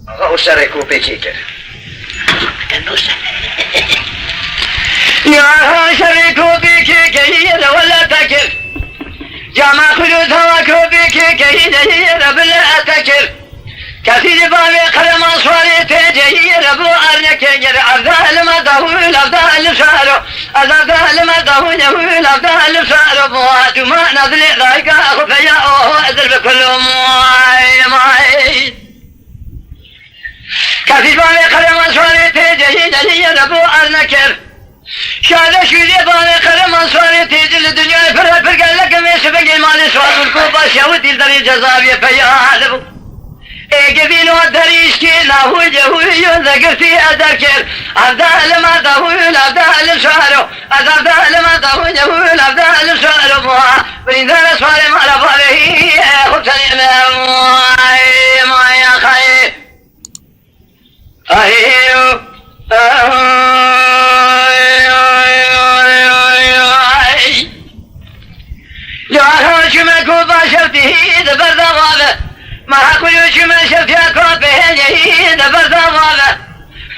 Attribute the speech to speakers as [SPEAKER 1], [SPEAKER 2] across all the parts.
[SPEAKER 1] او سرکو پیچی کرد یا سرکو پیچی کرد ولا تکر جامع خلوت هوا کو پیچی کرد ربلا تکر كثير بابي قرم أصواري تجي ربو أرنك أفضل ما ضهول أفضل سارو أفضل ما ضهول أفضل سارو بوات ما نظل ذاك أخفيا أوه أذر بكل ماي كثير بابي قرم أصواري تجي ربو أرنك شاده شوری بانه قرم أصواري تجي الدنيا فرق لك ميسبق المال سواد الكوبا شاوتي الدري جزابي فيا اگبین و دریش کی نهوی جهوی ذکرتی ادکر افضل ما دهوی افضل شهرو افضل ما دهوی جهوی افضل شهرو ما بریندار سوال ما لبابهی خود سنیم ما یا خیر آهیو جوارها شمکو باشفتی دبر دغابه ما حقولوا شو ما شفت يا كوبه جهيد بردمانه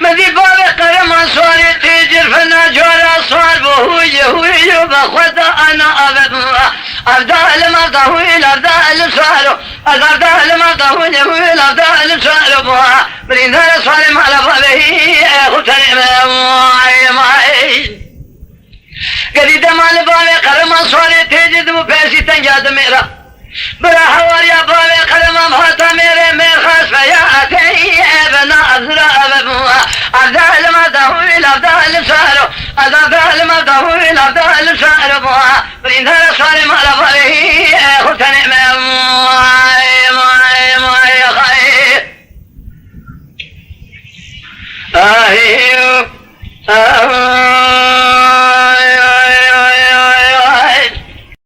[SPEAKER 1] مذي بابي قرم أصواري تجر فنا جورا صار بهوي بخوضا أنا أفضل ما ضهويل أفضل صارو أفضل ما ضهويل أفضل صارو بها بريندار صاري ما لبابه خطري ماي قريد مال بابي قرم أصواري تجر وبيسي تنجاد ميرا برا حواريا بابي قلم مهتا مير خاص فياتي ابنا أزرع أبوها أفضل ما دهويل أفضل سارو أفضل ما دهويل أفضل سارو بها بريندار صاري ما لبابه خطني ماي خير آهيو